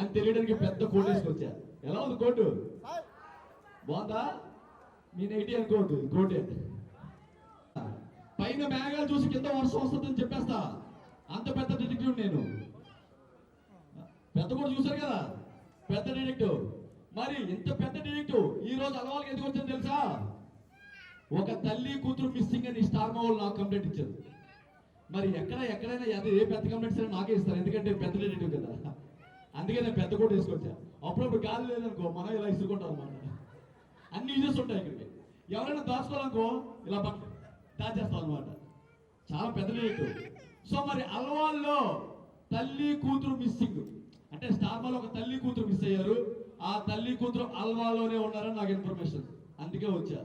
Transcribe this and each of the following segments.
అని తెలియడానికి పెద్ద కోట్ వేసుకొచ్చా. ఎలా ఉంది కోటు? బాగుందా? మీ నెగిటి అనుకోవద్దు, కోటే. పైన మేఘాలు చూసి కింద వర్షం వస్తుందని చెప్పేస్తా. అంత పెద్ద డిటెక్టివ్ నేను. పెద్ద కూడా చూసారు కదా, పెద్ద డిటెక్టివ్. మరి ఇంత పెద్ద డిటెక్టివ్ ఈ రోజు అలవాళ్ళకి ఎందుకు వచ్చింది తెలుసా? ఒక తల్లి కూతురు మిస్సింగ్ అని స్టార్ మా వాళ్ళు నాకు కంప్లైంట్ ఇచ్చారు. మరి ఎక్కడైనా ఏ పెద్ద కంప్లైంట్స్ అయినా నాకే ఇస్తారు, ఎందుకంటే పెద్ద డిటెక్టివ్ కదా. అందుకే నేను పెద్ద కూడా వేసుకొచ్చా. అప్పుడప్పుడు గాలి లేదనుకో మనం ఇలా ఇసుకుంటాం అనమాట. అన్ని యూజెస్ ఉంటాయి ఇక్కడికి. ఎవరైనా దాచుకోవాలనుకో ఇలా దాచేస్తాం అనమాట. చాలా పెద్ద డిటెక్టివ్. సో మరి అలవాళ్ళలో తల్లి కూతురు మిస్సింగ్ అంటే స్టార్ మాలో ఒక తల్లి కూతురు మిస్ అయ్యారు. ఆ తల్లి కూతురు అల్వాలోనే ఉన్నారని నాకు ఇన్ఫర్మేషన్, అందుకే వచ్చా.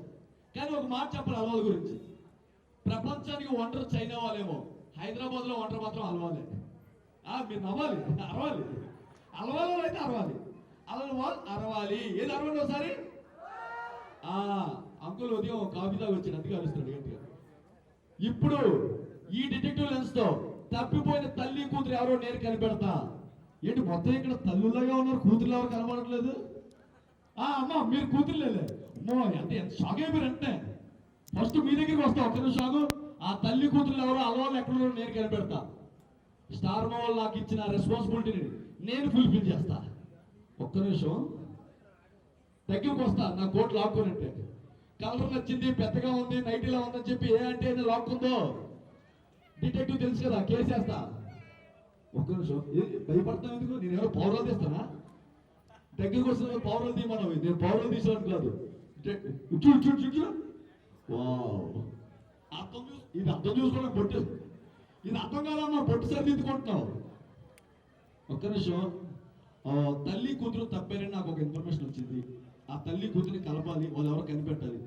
కానీ ఒక మాట చెప్పాలి అల్వాల గురించి. ప్రపంచానికి వండర్ చైనా వాళ్ళేమో, హైదరాబాద్ లో వండర్ మాత్రం అల్వాలే. మీరు నవ్వాలి, అరవాలి. అల్వాలో అయితే అరవాలి, అల్వాల్ అరవాలి. ఏది అరవండి ఒకసారి. అంకుల్ ఉదయం కాఫీ తాగి వచ్చాడు, అందుకే అరుస్తాడు గట్టిగా. ఇప్పుడు ఈ డిటెక్టివ్ లెన్స్ తో తప్పిపోయిన తల్లి కూతురు ఎవరో నేను కనిపెడతా. ఏంటి మొత్తం ఇక్కడ తల్లులాగా ఉన్నారు, కూతురు ఎవరు కనబడట్లేదు? అమ్మా మీరు కూతురులేలే. అమ్మో ఎంత షాక్ అయిపోయారు. అంటే ఫస్ట్ మీ దగ్గరికి వస్తా, ఒక్క నిమిషం. ఆ తల్లి కూతురు ఎవరో అలవాళ్ళు ఎక్కడో నేను కనిపెడతా. స్టార్ మా వాళ్ళు నాకు ఇచ్చిన రెస్పాన్సిబిలిటీని నేను ఫుల్ఫిల్ చేస్తా. ఒక్క నిమిషం దగ్గరికి వస్తా. నా కోట్ లాక్కోనంటే కలర్ నచ్చింది, పెద్దగా ఉంది, నైటీలా ఉందని చెప్పి ఏ అంటే లాక్కుందో డిటెక్టివ్ తెలుసు కదా, కేసేస్తా. ఒక్క నిమిషం భయపడతాను ఎందుకు? నేను ఎవరో పౌరాలు తీస్తానా? దగ్గరికి వస్తున్న పౌరాలు తీయమన్నావు. నేను పౌరాలు తీసేవాడు కాదు. చూడు చూడు చూడు, అర్థం ఇది అర్థం చూసుకోవడం బొట్టు. ఇది అర్థం కాదమ్మా, బొట్టు సరిదిద్దుకుంటున్నావు. ఒక్క నిమిషం. తల్లి కూతురు తప్పారని నాకు ఒక ఇన్ఫర్మేషన్ వచ్చింది. ఆ తల్లి కూతురిని కలపాలి, వాళ్ళు ఎవరో కనిపెట్టాలి.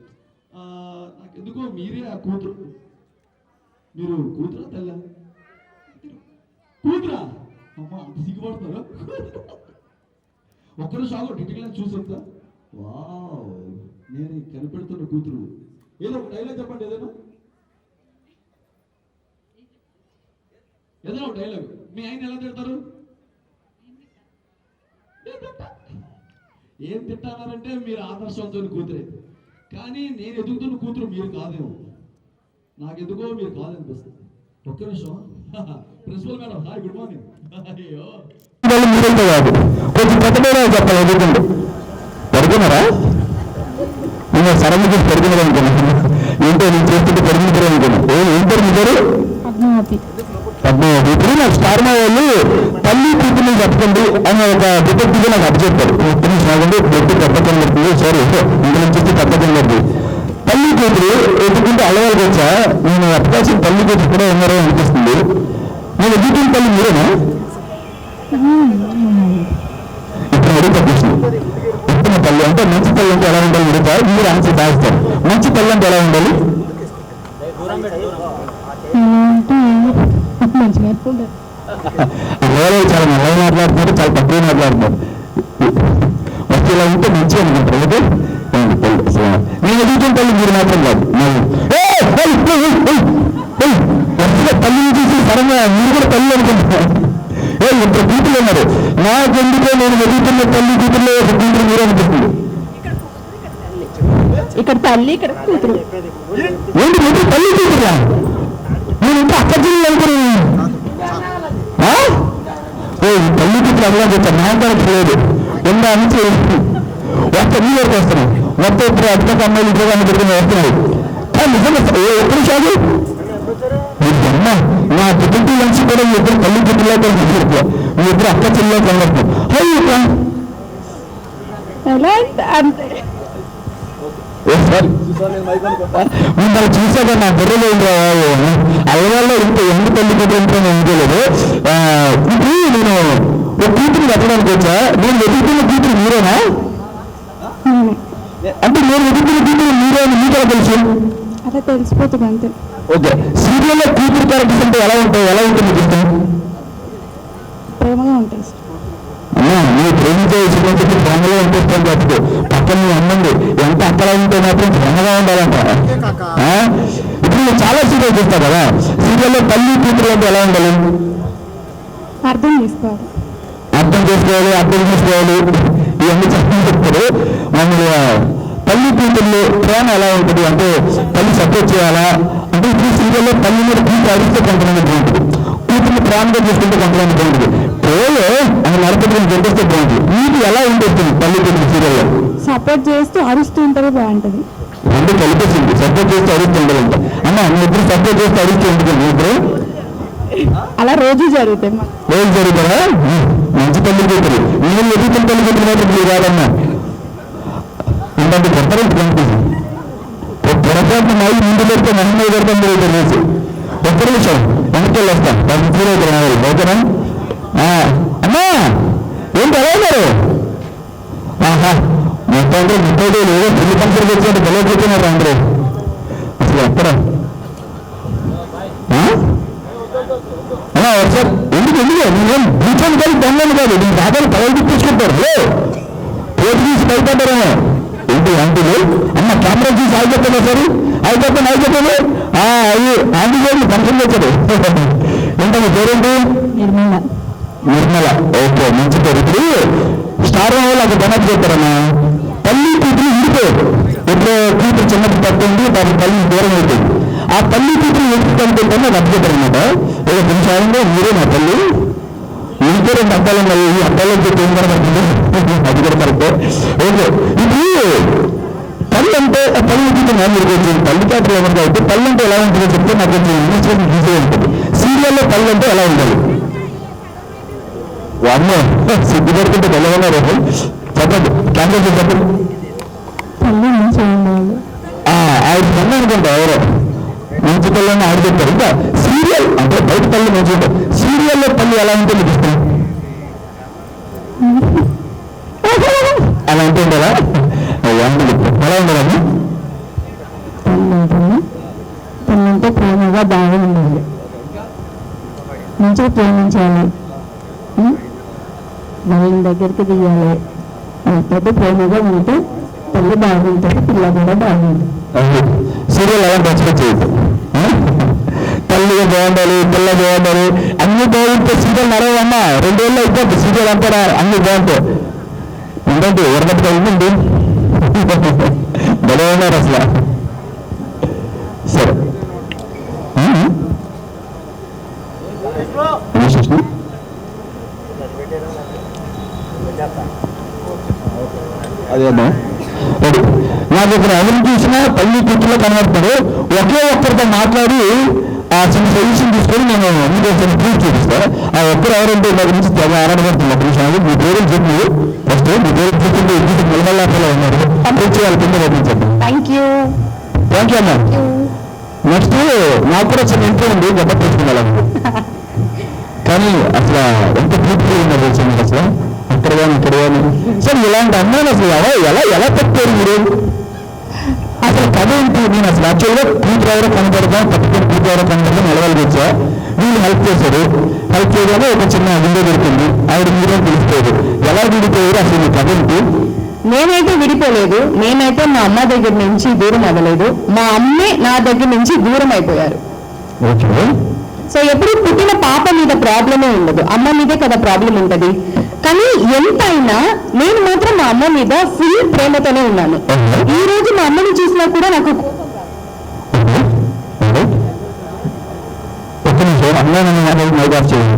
నాకు ఎందుకో మీరే ఆ కూతురు. మీరు కూతురా తల్లా? కూతురా? అమ్మా అంత సిగ్గుపడతారు. ఒక్కరు షాకు డిటెక్టివ్ చూసొస్తా. వావ్, నేను కనిపెడుతున్న కూతురు. ఏదో ఒక డైలాగ్ చెప్పండి, ఏదైనా ఒక డైలాగ్. మీ ఆయన ఎలా తిడతారు? ఏం తిట్టారంటే మీరు ఆదర్శవంతుని కూతురే, కానీ నేను ఎదుగుతున్న కూతురు మీరు కాదేమో. నాకు ఎందుకో మీరు కాదనిపిస్తుంది. ఒక్క నిమిషం. Principal madam, hi, good morning. అయ్యో కాదు, కొంచెం పెద్దగా చెప్పాలి. ఎదుగుతుంది పెరుగుతున్నారా? నేను సడన్గా చూసి పెరుగుతుంది అనుకున్నాను. ఏంటో నేను చేస్తుంటే పెరుగుతుంది అనుకున్నాను. ఏం పెరుగుతారు? పద్మావతి. ఇప్పుడు నాకు స్టార్ మా వాళ్ళు తల్లి కూతుర్ని చెప్పండి అని ఒక డిటెక్టివ్ నాకు అప్పచెప్పారు. నాకంటే బొట్టు పెద్దకం పడుతుంది, సారీ ఇంటి నుంచి పెద్దకం పడుతుంది. తల్లి కూతురు ఎదుగుంటే అలవాళ్ళకి వచ్చా. నేను అప్పకాల్సిన తల్లి కూతురు కూడా ఉన్నారో అనిపిస్తుంది. నేను ఎదుగుతున్న తల్లి మీరేనా? ఇప్పుడు అడుగుతా ప్రశ్న. ఉత్తమ తల్లి అంటే మంచి తల్లి అంటే ఎలా ఉండాలి అడుగుతా, మీరు ఆన్సర్ దాస్తారు. మంచి తల్లి అంటే ఎలా ఉండాలి? చాలా నల్లగా మాట్లాడుతున్నారు, చాలా తక్కువ మాట్లాడుతున్నారు. వస్తే ఇలా ఉంటే మంచిగా అనుకుంటారు. నేను ఎదుగుతున్న తల్లి మీరు మాత్రం కాదు. తల్లిని చూసి సరంగా మీరు కూడా తల్లి అనుకుంటున్నారు. ఇంత కూతురు ఉన్నారు. నాకెందుకో నేను ఎదుగుతున్న తల్లి కూతురులో ఒక కూతురు మీరు అనిపిస్తుంది. ఇక్కడ తల్లి, ఇక్కడ కూతురు. ఏంటి కూతురు తల్లి కూతురా? నేను ఇంకా అక్క జిల్లా అనుకున్నాను. తల్లి కూతురు అలా చెప్తాను. నాయకు లేదు ఉందా నుంచి వస్తే మీ వరకు వస్తున్నాయి. మొత్తం ఇప్పుడు అధిక అమ్మాయిలు ఉద్యోగాన్ని పెట్టుకుని వస్తున్నాయి. నిజంగా ఎప్పుడు సాగు అమ్మ నా డిగ్రీ నుంచి కూడా మీ ఇద్దరు తల్లి కూతురులో కనిపిస్తారు. మీ ఇద్దరు అక్క చెల్లిలో కనబడుతుంది. మిమ్మల్ని చూసాక నా బుర్రలో అయ్యవాళ్ళలో ఇంత ఎందుకు తల్లి కూతురు నేను అనుకోలేదు. ఇప్పుడు నేను ఒక కూతురు చెప్పడానికి వచ్చా. నేను ఎదుగుతున్న కూతురు మీరేనా? అంటే నేను ఎదుగుతున్న కూతురు మీరే అని మీకెలా తెలుసు? అలా తెలిసిపోతుంది అంతే. ఓకే, సీరియల్లో కూతురు క్యారెక్టర్స్ అంటే ఎలా ఉంటాయి? ఎలా ఉంటుంది ఇష్టం? ప్రేమగా ఉంటాయి. అమ్మా మీరు ప్రేమించే విషయం చెప్పి ప్రేమగా అనిపిస్తాను చెప్పదు. పక్కన మీ అమ్మండి ఎంత అక్కలా ఉంటే మాత్రం ప్రేమగా ఉండాలంట. ఇప్పుడు మీరు చాలా సీరియల్ చూస్తారు కదా, సీరియల్లో తల్లి కూతురు అంటే ఎలా ఉండాలి? అర్థం చేసుకోవాలి. అర్థం చేసుకోవాలి, అర్థం చేసుకోవాలి, ఇవన్నీ చెప్పని చెప్తారు. మామూలుగా తల్లి కూతుర్లు ప్రేమ ఎలా ఉంటుంది అంటే తల్లి సపోర్ట్ చేయాలా అంటే ఇప్పుడు సీరియల్లో తల్లి మీద కూతురు అడిగితే కొంతమంది బాగుంటుంది, కూతుర్ని ప్రేమగా చూసుకుంటే కొంతమంది బాగుంటుంది, ప్రేమే అని నడపడం చెప్పేస్తే బాగుంటుంది. మీకు ఎలా ఉంటుంది తల్లి కూతురు సీరియల్లో? సపోర్ట్ చేస్తూ అరుస్తూ ఉంటే బాగుంటుంది. రెండు కలిపేసింది, సపోర్ట్ చేస్తూ అడుగుతూ ఉండదంట. అమ్మ మీ ఇద్దరు సపోర్ట్ చేస్తూ అడుగుతూ ఉంటుంది మీ ఇద్దరు అలా రోజు జరుగుతాయి. రోజు జరుగుతారా? మంచి తల్లి కూతురు. నేను ఎదుగుతున్న తల్లి కూతురు మాత్రం మీరు కాదమ్మా. ఏంటంటే కొత్తగా కనిపిస్తుంది పొరపాటు నైట్ ముందు పెడితే మహిళ పెడతాం మీరు వేసి ఒక్క నిమిషం వెనక్కి వెళ్ళొస్తాం. దాన్ని ఫీల్ అవుతారు ఓకేనా? అమ్మా ఏంటి ఎలా ఉన్నారు? ఆహా మొత్తం అంటే 30 ఏదో పెళ్లి పంపడికి వచ్చి బలైపోతున్నారు అందరూ. అసలు ఎక్కడ ఒకసారి ఎందుకు నేనేం కూర్చొని కాదు దొంగలు కాదు, నేను దాదాపు పదవి తీసుకుంటారు పోటీ తీసి భయపడ్డారేమో ఏంటి ఆంటీలు. అమ్మ కెమెరా చూసి అయిపోతాను సరే అయిపోతాను అది ఆంటీ గారిని ఫంక్షన్ వచ్చాడు. ఏంటమ్మా పేరేంటి? నిర్మల. ఓకే మంచి పేరు. ఇప్పుడు స్టార్ వాళ్ళు అక్కడ బనకు చెప్పారమ్మా తల్లి కూతురు ఇండిపోయారు. ఎప్పుడో కూతురు చిన్నప్పుడు పడుతుంది, దాని తల్లి దూరం అవుతుంది. ఆ తల్లి కూతురు ఎందుకు కనుకుంటామో అది అర్థపడమాట. ఏదో కొంచెం మీరే నా తల్లి మీకే 2 అబ్బాయిలు ఉన్నాయి, ఈ అబ్బాయిలో చెప్పి ఏం కనబడుతుంది అది కూడా కరెక్టే. ఓకే ఇప్పుడు తల్లి అంటే తల్లి కూతురు మీరు కొంచెం తల్లి పాత్ర ఎవరు కాబట్టి తల్లి అంటే ఎలా ఉంటుందో చెప్తే నాకు కొంచెం ఇన్వెస్టిగేషన్ ఈజీగా ఉంటుంది. సీరియల్లో తల్లి అంటే ఎలా ఉండాలి? అమ్మో సిగ్గుపడుతుంటే తెలవన్నారు చెప్పండి, కెమెరా చెప్పండి. తల్లి మంచి ఉండాలి. ఆయన పని అనుకుంటా ఎవరో మంచి తల్లి ఆవిడ చెప్తారు. ఇంకా సీరియల్ అంటే బయట తల్లి మంచి ఉంటారు, సీరియల్లో తల్లి ఎలా ఉంటే మీకు ఇష్టం? అలా అంటే ఉండాలా? ఎలా ఉండాలని తల్లి అంటే ప్రేమగా బాగా ఉండాలి, మంచిగా ప్రేమించాలి, వాళ్ళని దగ్గరికి తీయాలి. వాళ్ళతో ప్రేమగా ఉంటే తల్లి బాగుంటుంది, పిల్ల కూడా బాగుంటుంది. సీరియల్ ఎలా ఎక్స్పెక్ట్ చేయదు. తల్లిగా బాగుండాలి, పిల్ల బాగుండాలి, అన్ని బాగుంటే సీరియల్ నడవమ్మా. 2 ఏళ్ళు అయిపోద్ది సీరియల్ అంతా అన్ని బాగుంటాయి. ఏంటంటే ఎవరికట్టుగా ఉందండి భలే ఉన్నారు అసలు. సరే అదేమ్మా నాకు ఇక్కడ ఎవరిని చూసినా తల్లి కూతుర్లో కనబడతాడు. ఒకే ఒక్కరితో మాట్లాడి ఆ చిన్న సొల్యూషన్ తీసుకొని నేను మీకు ప్రూఫ్ చూపిస్తాను. ఆ ఒక్కరు ఎవరంటే నా గురించి తెగ ఆరాటపడుతుంది. ఒక నిమిషం మీ పేరు చెప్పి ఫస్ట్ మీ పేరు చూస్తుంటే నిలబల్లాపలో ఉన్నారు పూర్తి వాళ్ళ కింద పంపించండి. థ్యాంక్ యూ అమ్మా. నెక్స్ట్ నాకు కూడా చిన్న ఇంట్లో ఉంది గొప్ప తీసుకున్నాను కానీ అసలు ఎంత బ్యూటిఫుల్ ఉన్నారు తెలిసింది అసలు అక్కడ కానీ ఇక్కడ కానీ. సార్ ఇలాంటి అమ్మాయిని అసలు ఎలా తప్పారు మీరు? అసలు కథ ఏంటి? నేను అసలు యాక్చువల్గా కూతురు ఎవరో కనబడదాం, పట్టుకుని కూతురు ఎవరో కనబడదాం నిలవాలి వచ్చా. వీళ్ళు హెల్ప్ చేశారు. హెల్ప్ చేయగానే ఒక చిన్న విండో దొరికింది. ఆవిడ మీరే తెలిసిపోయారు. ఎలా విడిపోయారు అసలు మీ కథ ఏంటి? నేనైతే విడిపోలేదు. నేనైతే మా అమ్మ దగ్గర నుంచి దూరం అవ్వలేదు. మా అమ్మే నా దగ్గర నుంచి దూరం అయిపోయారు. ఓకే. సో ఎప్పుడు పుట్టిన పాప మీద ప్రాబ్లమే ఉండదు, అమ్మ మీదే కదా ప్రాబ్లం ఉంటుంది. కానీ ఎంతైనా నేను మాత్రం మా అమ్మ మీద ఫుల్ ప్రేమతోనే ఉన్నాను. ఈ రోజు మా అమ్మని చూసినా కూడా నాకు ఒక్క నిమిషం అమ్మ మైక్ ఆఫ్ చేయండి.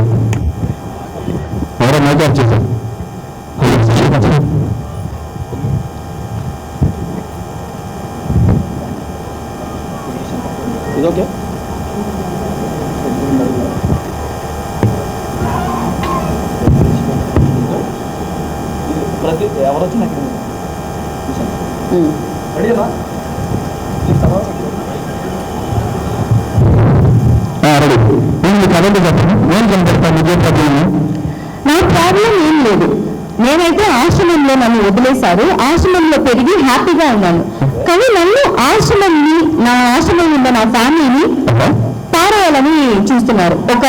ఎవరో మైక్ ఆఫ్ చేశారు. ఇది ఓకే. ఎవరు వచ్చిన రెడీ. నేను కదండి చెప్పండి, నేను కనిపెడతాను నిజే ప్రాబ్లం. నా ప్రాబ్లం ఏం లేదు. నేనైతే ఆశ్రమంలో నన్ను వదిలేశారు, ఆశ్రమంలో పెరిగి హ్యాపీగా ఉన్నాను. కానీ నన్ను ఆశ్రమాన్ని, నా ఆశ్రమం ఉన్న నా ఫ్యామిలీని పారేయాలని చూస్తున్నారు ఒక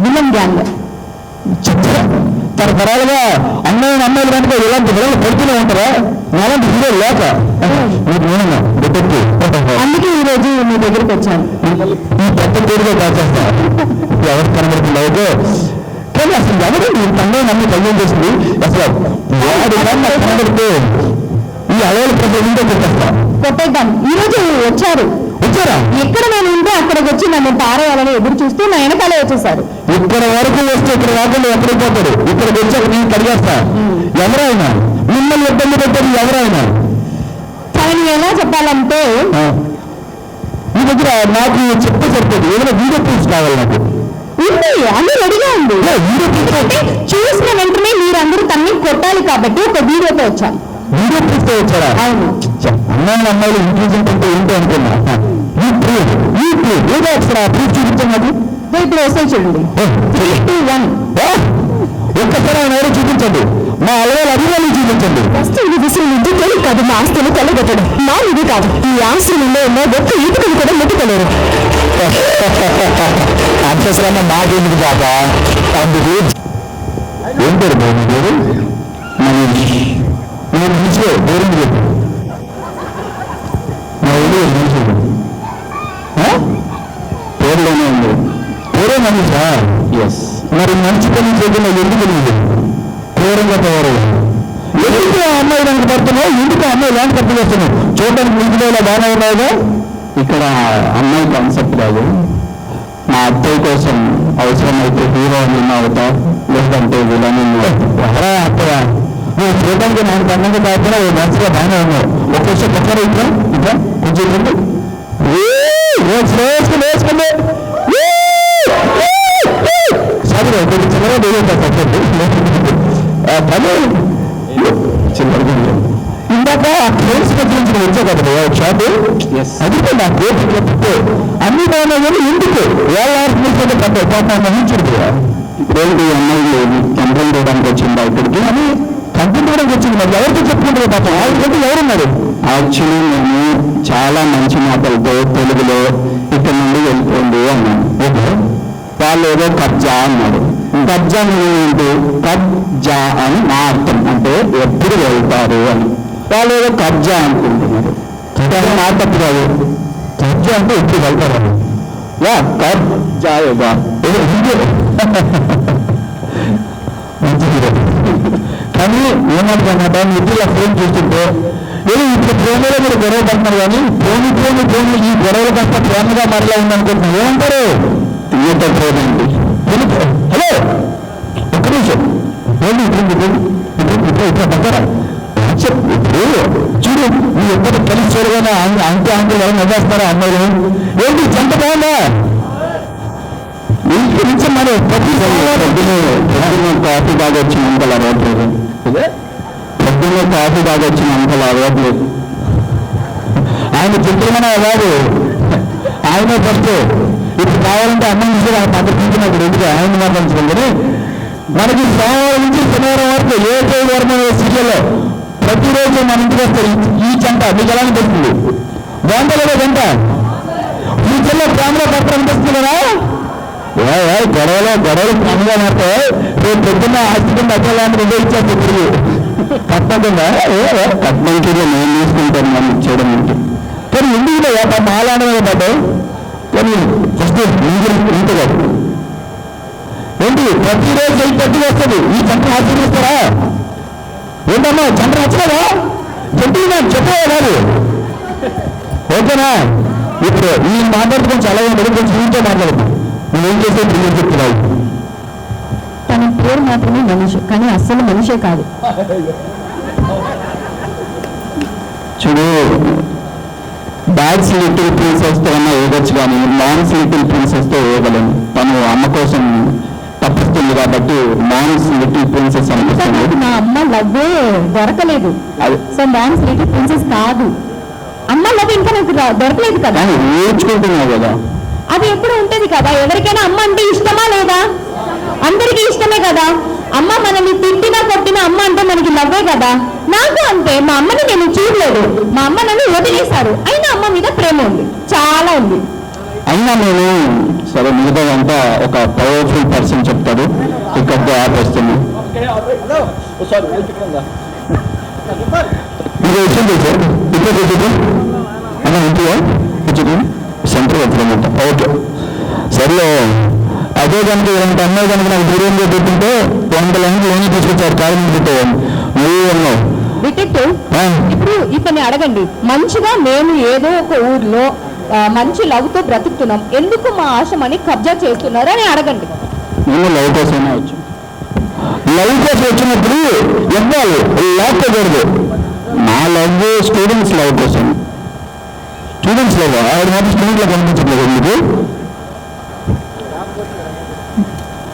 విలన్ గ్యాంగ్. తరతరాలుగా అమ్మాయిలు కనుక ఇలాంటి విలన్లు పడుతూనే ఉంటారా? అలాంటి హీరో లేక అందుకే ఈ రోజు మీ దగ్గరికి వచ్చాను. ఈ పెద్ద పేరుగా దాచేస్తా ఎవరు కనబడుతుంది అయితే. కానీ అసలు ఎవరు నీ తన్నే నమ్మి కళ్యాణం చేసింది అసలు వాడు కనబడితే ఈ అలవాళ్ళ ప్రజలు ఉంటే కొట్టేస్తా కొట్టేద్దాం. ఈ రోజు వచ్చారా ఎక్కడ నేను ఉంటే అక్కడికి వచ్చి నన్ను పారేయాలని ఎదురు చూస్తూ నా వెనకాలే వచ్చేసారు. ఇక్కడ వరకు వస్తే ఇక్కడ రాకుండా ఎక్కడికి పోతాడు, ఇక్కడికి వచ్చాక నేను కడిగేస్తా. ఎవరైనా మిమ్మల్ని ఇబ్బంది పెట్టారు ఎవరైనా. కానీ ఎలా చెప్పాలంటే మీ దగ్గర నాకు చెప్తే సరిపోదు, ఏదైనా వీడియో ప్రూఫ్ కావాలి నాకు. ఉంది, అన్ని రెడీగా ఉంది. ఎందుకంటే చూసిన వెంటనే మీరందరూ తన్ని కొట్టాలి కాబట్టి ఒక వీడియోతో వచ్చాను. వీడియో ప్రూఫ్ తో వచ్చారా? అవును. అమ్మాయిలు అమ్మాయిలు ఇంటెలిజెంట్ అంటే ఏంటో అనుకున్నా. ఏదో ఒకసారి ప్రూఫ్ చూపించాను అది ఇప్పుడు వస్తాయి చూడండి. 3, 2, 1 ఒక్కసారి ఆయన ఎవరో చూపించండి, మా అలవాళ్ళు అభిమానులు చూపించండి. ఫస్ట్ ఇది విసిరి ఇది తెలియదు కాదు, మా ఆస్తులు కొల్లగొట్టడం నా ఇది కాదు. ఈ ఆస్తులలో ఉన్న ఒక్క ఈటుకలు కూడా ముట్టుకోలేరు. అంతశ్రమ మాకెందుకు బాబా, అందుకు ఏం పేరు బాబు పేరు నేను మంచిగా బోరింగ్ చెప్పు మా ఊళ్ళో మంచిగా పేరులోనే ఉంది. పేరే మనీషా? ఎస్. మరి మంచి పని చేయకుండా ఎందుకు లేదు క్రూరంగా తయారు? ఎందుకు అమ్మాయి దానికి పడుతున్నావు, ఎందుకు అమ్మాయి లాంటి ఖర్చు చేస్తున్నావు? చూడడానికి ముందులో ఇలా బాగానే ఉన్నావుగా. ఇక్కడ అమ్మాయి కాన్సెప్ట్ కాదు, మా అత్తయ్య కోసం అవసరమైతే హీరో నిన్న అవుతా, లేదంటే విలన్ ఎవరా అత్తయ్య. నువ్వు చూడడానికి నాకు అందంగా కాకుండా మనసుగా బాగానే ఉన్నావు. ఒక్కొక్క పక్కన ఇట్లా ఇట్లా కొంచెం వేసుకుంది సరే కొంచెం చిన్నగా పని చిన్న ఇందాక ఆ క్లోర్స్ గురించి వచ్చా కదా షాపు, అందుకే నా కోర్టు చెప్తే అన్ని బాగా ఎందుకు వాళ్ళ చూడు ఇప్పుడు అమ్మాయి కంప్లైంట్ చేయడానికి వచ్చిందా ఇక్కడికి అని. కంప్లైంట్ చేయడానికి వచ్చింది, మరి ఎవరితో చెప్పుకుంటారు పాపం వాళ్ళకంటే ఎవరున్నారు? యాక్చువల్లీ మేము చాలా మంచి మాటలతో తెలుగులో ఇక్కడ నుండి వెళ్ళిపోండి అన్నాను. ఓకే, వాళ్ళు ఏదో కబ్జా అన్నారు. కబ్జా ఏంటి? కబ్జా అని నా అర్థం, అంటే ఎప్పుడు వెళ్తారు అని. వాళ్ళు ఏదో కబ్జా అనుకుంటున్నారు. నా తప్పు కాదు, కబ్జా అంటే ఎప్పుడు వెళ్తారు అని. కబ్జా కానీ ఏమంటున్నమాట నిధుల ఫోన్ చూస్తుంటే ఏదో ఇప్పుడు ప్రేమలో మీరు గొడవ పడుతున్నారు కానీ పోనీ ఈ గొడవలు కాస్త ప్రేమగా మరలా ఉందనుకుంటున్నారు. ఏమంటారు? థియేటర్ పోదండి. హలో ఒక్క నిమిషం ఇట్లా దగ్గర చూడు, మీ ఎక్కడ కలిసి చూడగానే అంతే ఎవరు నవ్వేస్తారా అమ్మాయిలు? ఏంటి జంట బాగుందా? ఈ గురించి మరి పొద్దున్న కాఫీ బాగా వచ్చిన అంతలు అరవట్లేదు. పొద్దున్న కాఫీ బాగా వచ్చిన అంతలు అరవట్లేదు. ఆయన చిత్రమైన కాదు, ఆయనే ఫస్ట్. ఇప్పుడు కావాలంటే అన్నం చూసి ఆయన పద్ధతించినప్పుడు ఎందుకు ఆయన మాట్లాడుతుంది. కానీ మనకి సోమవారం నుంచి శనివారం వరకు ఏ వరకు సీరియల్లో ప్రతిరోజు మన ఇంటికి వస్తే ఈ జంట మీకు ఎలా అనిపిస్తుంది? బాగుంటలేదా జంట? ఈ జిల్లా ప్రేమలో పత్రం అనిపిస్తున్నారా? గొడవలు ప్రేమగా మారితే రేపు పొద్దున్న ఆస్తికుండా అసలు రెండో ఇచ్చేస్తే తిరిగి తప్పకుండా కట్నంకి నేను తీసుకుంటాను మనం ఇచ్చేయడం ఏంటి. కానీ ఎందుకు మాలాడమే పడ్డావు. కానీ ఫస్ట్ ఇంత కాదు ఏంటి, ప్రతిరోజు ఈ పట్టుకు వస్తుంది. ఈ జంట ఆశీర్వదిస్తారా? ఏంటమ్మా జంట నచ్చలేదా? జంతువు నేను చెప్పేవా కాదు, ఓకేనా? ఇప్పుడు ఈ మాట్లాడుకొని చాలా ఉండదు, కొంచెం ఇంట్లో మాట్లాడుతుంది. నువ్వేం చేసే పిల్లలు చెప్తున్నావు. తన పేరు మాత్రమే మనిషి, కానీ అస్సలు మనిషే కాదు. చూడు, డాడ్స్ లిటిల్ ప్రిన్సెస్ తో అన్నా వేయవచ్చు, కానీ మాన్స్ లిటిల్ ప్రిన్సెస్ తో వేయగలను. తను అమ్మ కోసం తప్పిస్తుంది కాబట్టి మాన్స్ లిటిల్ ప్రిన్సెస్ అనిపిస్తుంది. నా అమ్మ లవ్వే దొరకలేదు, సో మాన్స్ లిటిల్ ప్రిన్సెస్ కాదు. అమ్మ లవ్ ఇంకా నాకు దొరకలేదు కదా, నేర్చుకుంటున్నావు కదా. అది ఎప్పుడు ఉంటుంది కదా. ఎవరికైనా అమ్మ అంటే ఇష్టమా లేదా? అందరికీ ఇష్టమే కదా. అమ్మ మనల్ని తిట్టినా కొట్టినా అమ్మ అంటే మనకి లవ్వే కదా. నాకు అంతే, మా అమ్మని నేను చూడలేదు, మా అమ్మ నన్ను వదిలేశారు, అయినా అమ్మ మీద ప్రేమ ఉంది, చాలా ఉంది. అయినా నేను సరే మిగతాదంతా ఒక పవర్ఫుల్ పర్సన్ చెప్తాడు, ఇక్కడితో ఆపేస్తుంది. సెంటర్ వచ్చామంట. ఓకే సర్లే, అదే కనుక ఇలాంటి అమ్మాయి కనుక నాకు దూరంగా పెట్టుంటే 100 లక్షలు లోన్ తీసుకొచ్చారు కాలం పెట్టేవాడిని. నువ్వు అన్నావు డిటెక్టివ్. ఇప్పుడు ఇతన్ని అడగండి, మంచిగా మేము ఏదో ఒక ఊర్లో మంచి లవ్ తో బ్రతుకుతున్నాం, ఎందుకు మా ఆశ్రమాన్ని కబ్జా చేస్తున్నారు అని అడగండి. నేను లవ్ కోసమే వచ్చి లవ్ కోసం వచ్చినప్పుడు ఇవ్వాలి, లేకపోకూడదు. నా లవ్ స్టూడెంట్స్ లవ్ కోసం, స్టూడెంట్స్ లవ్. ఆవిడ మాత్రం స్టూడెంట్ లో కనిపించట్లేదు. ఎందుకు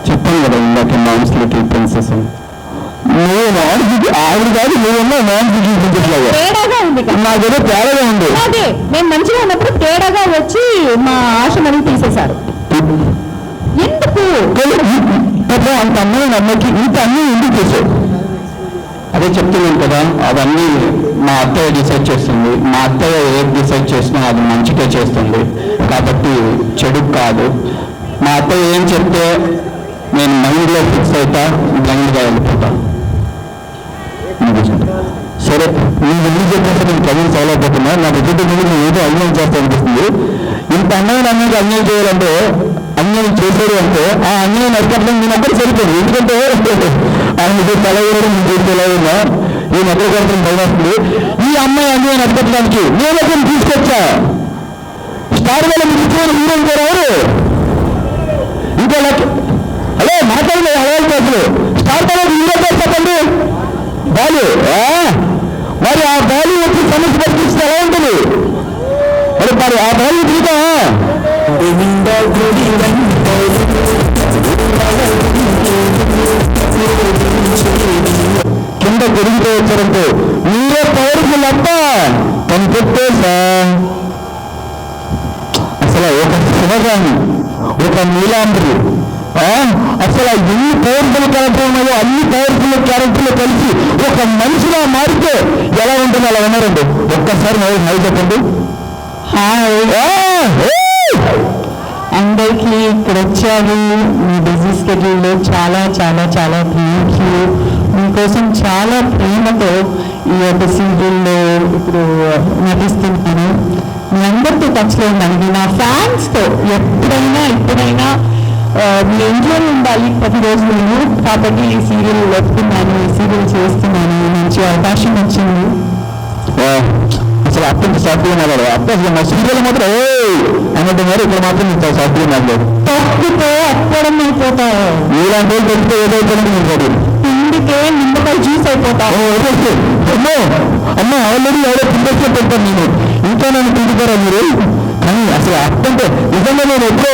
చెప్పాను కదా ఇందాక నాన్స్ లిటిల్ ప్రిన్సెస్. నువ్వు ఆవిడ కాదు, నువ్వున్నా నాన్స్ లిటిల్ ప్రిన్సెస్ లాగా తేడాగా ఉంది. నాకేదో తేడాగా ఉంది. అదే మేము మంచిగా ఉన్నప్పుడు తేడాగా వచ్చి మా ఆశ్రమాన్ని తీసేశారు. ఎందుకు అంత అమ్మాయి అమ్మకి ఇంత అన్నీ ఎందుకు చేశావు? అదే చెప్తున్నాను కదా, అవన్నీ మా అత్తయ్య డిసైడ్ చేస్తుంది. మా అత్తయ్య ఏది డిసైడ్ చేసినా అది మంచిగా చేస్తుంది కాబట్టి చెడు కాదు. మా అత్తయ్య ఏం చెప్తే నేను మైండ్లో ఫిక్స్ అవుతా, బ్లైండ్గా వెళ్ళిపోతా. సరే నేను ఎందుకు చెప్పేసి నేను చదువు చదవకపోతున్నా, నా దగ్గర నేను ఏదో అన్యాయం చేస్తా అనిపిస్తుంది. ఇంత అన్యాయం అన్యాయం చేయాలంటే అన్యాయం చేసేది అంటే ఆ అన్యాయం అరికట్టడం నేను అక్కడ సరిపోదు. ఎందుకంటే ఆయన తెలవేయడం నేను తెలవైనా ఈ మధ్య కొడతాం భయం వస్తుంది. ఈ అమ్మాయి అన్యాయం అరికట్టడానికి నేను ఒకరిని తీసుకొచ్చా. స్టార్ వేల ముఖ్యమైన హీరోయిన్ కూడా ఎవరు? ఇంకా హలో మాట్లాడలే హవాలు చేతులు స్టార్ వేల హీరో పేరు చెప్పండి. బాలు. మరి ఆ బాలు వచ్చి సమస్య పరిస్థితి ఎలా ఉంటుంది? మరి ఆ బాలు తీగా కింద గొరిగితే వచ్చారంటే మీరే పవర్ఫుల్ అప్ప కనిపెట్టేసా. అసలు ఒక శివగామి, ఒక నీలాంబరి, అసలు ఎన్ని పవర్ఫుల్ క్యారెక్టర్ ఉన్నాయో అన్ని పవర్ఫుల్ క్యారెక్టర్లు కలిసి ఒక మనిషిగా మారితే ఎలా ఉంటుందో అలా ఉన్నారండి. ఒక్కసారి హై చెప్పండి. అందరికీ ఇక్కడ వచ్చారు. మీ బిజీ స్కెడ్యూల్లో చాలా చాలా చాలా థ్యాంక్ యూ. మీకోసం చాలా ప్రేమతో ఈ యొక్క సీరియల్లో ఇప్పుడు నటిస్తున్నాను. మీ అందరితో టచ్లో ఉండాలి. నా ఫ్యాన్స్తో ఎప్పుడైనా ఇప్పుడైనా మీ ఇంట్లోనే ఉండాలి ప్రతిరోజు నేను. కాబట్టి ఈ సీరియల్ వస్తున్నాను, ఈ సీరియల్ చేస్తున్నాను. మంచి అవకాశం వచ్చింది. అసలు అప్పటి సాఫ్ట్గా మాట్లాడు. అప్పుడు అసలు మా సీరియల్ మాత్రం అన్నట్టు మరి ఇక్కడ మాత్రం ఇంత సాఫ్ట్గా మాట్లాడు. తప్పితే అప్పడం అయిపోతావు. ఇలాంటి రోజు తప్పితే ఏదైపోయింది నేను కాదు. ఇందుకే నిమ్మకాయ జ్యూస్ అయిపోతావు. అమ్మో అమ్మ ఆల్రెడీ ఎవరో పిండేస్తే పెడతాను నేను. ఇంకా నన్ను పిండుతారా మీరు? కానీ అసలు అర్థంటే నిజంగా నేను ఎప్పుడో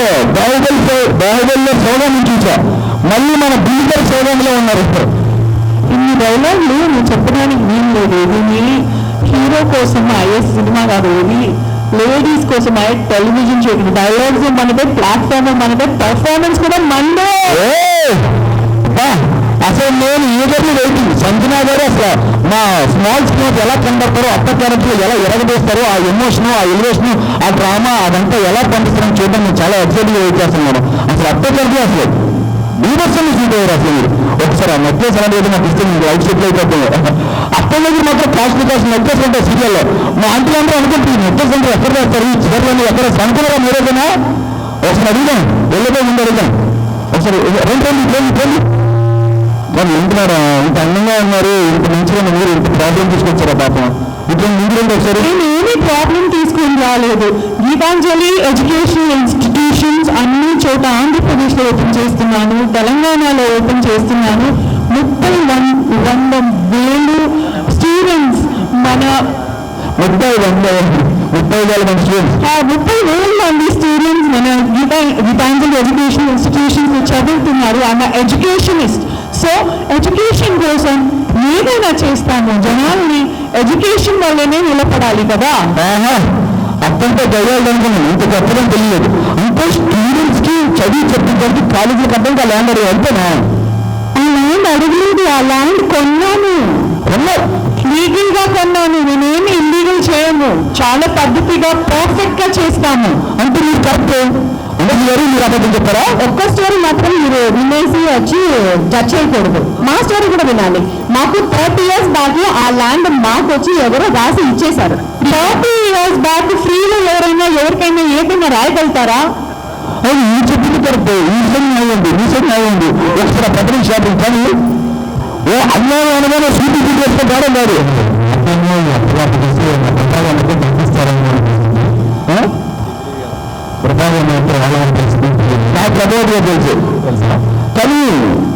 బాహుబలిలో సోగాన్ని చూసా. మళ్ళీ మన బిల్డర్ సోగాంలో ఉన్నారు. ఇన్ని డైలాగులు నువ్వు చెప్పడానికి వీలు లేదు. ఇది హీరో కోసం అయ్యే సినిమా కాదు, ఇది లేడీస్ కోసం అయ్యే టెలివిజన్ షో. డైలాగ్స్ మనదే, ప్లాట్ఫామ్ మనదే, పర్ఫార్మెన్స్ కూడా మనదే. అసలు నేను ఈగర్లీ వెయిటింగ్. సంజనా గారు అసలు మా స్మాల్ స్క్రీన్ ఎలా కనబడతారో, అత్త క్యారెక్టర్ ఎలా ఎరగదీస్తారో, ఆ ఎమోషను, ఆ ఎలివేషను, ఆ డ్రామా అదంతా ఎలా పంపిస్తారని చూడడం నేను చాలా ఎక్సైట్గా వెయిట్ చేస్తున్నాను. అసలు అత్త క్యారెక్టర్ అసలు బీభత్సంగా షూట్ అయ్యారు. అసలు మీరు ఒకసారి ఆ నెక్లెస్ అనేది నాకు ఇస్తే మీకు లైఫ్ సెటిల్ అయిపోతుంది. అత్త దగ్గర మాత్రం కాస్ట్ నెక్లెస్ ఉంటాయి సీరియల్లో. మా ఆంటీ అందరూ అనుకుంటుంది నెక్లెస్ అంటే ఎక్కడ వేస్తారు, ఈ చివరిలో ఎక్కడ సంకులరా మీరేదైనా ఒకసారి అడిగాం. వెళ్ళిపోయి ముందు అడిగాం. ఒకసారి రెండు వాళ్ళు వింటున్నారా? ఇంత అందంగా ఉన్నారు, ఇంత మంచిగా మీరు ఇంత ప్రాబ్లం తీసుకొచ్చారా పాపం? ఇట్లా ముందు ఒకసారి నేనేమి ప్రాబ్లం తీసుకుని రాలేదు. గీతాంజలి ఎడ్యుకేషనల్ ఇన్స్టిట్యూషన్స్ అన్ని చోట ఆంధ్రప్రదేశ్లో ఓపెన్ చేస్తున్నాను, తెలంగాణలో ఓపెన్ చేస్తున్నాను. 30,000 స్టూడెంట్స్ మన 30,000 మంది స్టూడెంట్స్ 30,000 మంది స్టూడెంట్స్ మన గీతాంజలి ఎడ్యుకేషనల్ ఇన్స్టిట్యూషన్స్ చదువుతున్నారు. ఆమె ఎడ్యుకేషనిస్ట్. సో ఎడ్యుకేషన్ కోసం ఏదైనా చేస్తాము. జనాల్ని ఎడ్యుకేషన్ వల్లనే నిలబడాలి కదా. అత్తంటే దయ్యాలు అనుకున్నాను. ఇంత చెప్పడం తెలియదు. అంటే స్టూడెంట్స్ కి చదివి చెప్పించడానికి కాలేజీలకు అర్థం ఆ ల్యాండ్ అడిగి వెళ్తేనా? ఆ ల్యాండ్ అడగలేదు, ఆ ల్యాండ్ కొన్నాను. లీగల్ గా కొన్నాను. నేనేమి ఇల్లీగల్ చేయము. చాలా పద్ధతిగా పర్ఫెక్ట్ గా చేస్తాము. అంటే మీరు కరెక్ట్ అంటే మీరు అబద్ధం చెప్పారా? ఒక్క స్టోరీ మాత్రం మీరు వినేసి వచ్చి జడ్జ్ చేయకూడదు. మా స్టోరీ కూడా వినాలి. మాకు 30 years బ్యాక్ ఆ ల్యాండ్ మాకు వచ్చి ఎవరో రాసి ఇచ్చేశారు. 30 years బ్యాక్ ఫ్రీలో ఎవరైనా ఎవరికైనా ఏదైనా రాయగలుగుతారా? అది మీరు చెప్పింది కరెక్ట్, ఈ సైడ్ న్యాయం ఉంది, ఈ సైడ్ న్యాయం ఉంది. ఒకసారి పత్రిక షాపింగ్ కానీ ఏ అన్యాయం అనగానే సూటి తీసుకొని కావడం కాదు. ప్రభావం నా ప్రభావం తెలుసు. కానీ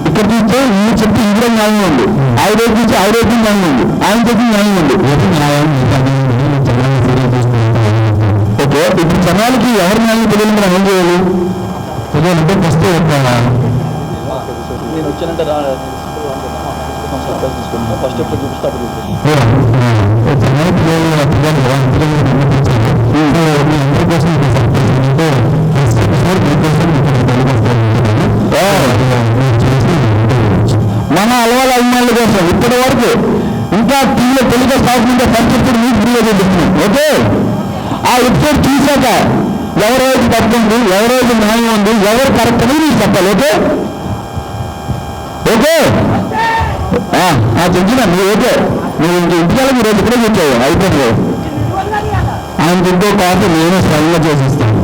ఇక్కడ చూస్తే ఈ చెప్తే ఇందులో న్యాయం ఉంది, ఆయన చూస్తే ఆయన న్యాయం ఉంది, ఆయన చెప్పి న్యాయం ఉంది. న్యాయం ఓకే. ఇప్పుడు జనాలకి ఎవరి న్యాయం తెలియదు, మనం ఏం చేయాలి? తెలియాలంటే ఫస్ట్ నేను వచ్చానంటే ఫస్ట్ ఎప్పుడు చూపిస్తా మన అలవాళ్ళ అభిమానుల కోసం ఇప్పటి వరకు ఇంకా టీవీలో టెలికాస్ట్ కాకుండా పరిస్థితులు మీకు ఫ్రీగా చూపిస్తున్నాం. ఓకే, ఆ ఎపిసోడ్ చూశాక ఎవరైతే తప్పుంది, ఎవరైతే న్యాయం ఉంది, ఎవరు కరెక్ట్ అని మీకు చెప్పాలి. ఓకే ఓకే తెలిసిన మీరు ఓకే. మీరు ఇంటికి మీరు ఇప్పుడే కూర్చోవు అయిపోతుంది. ఆయన ఇంకో కాఫీ నేను స్వయంగా చేసిస్తాను.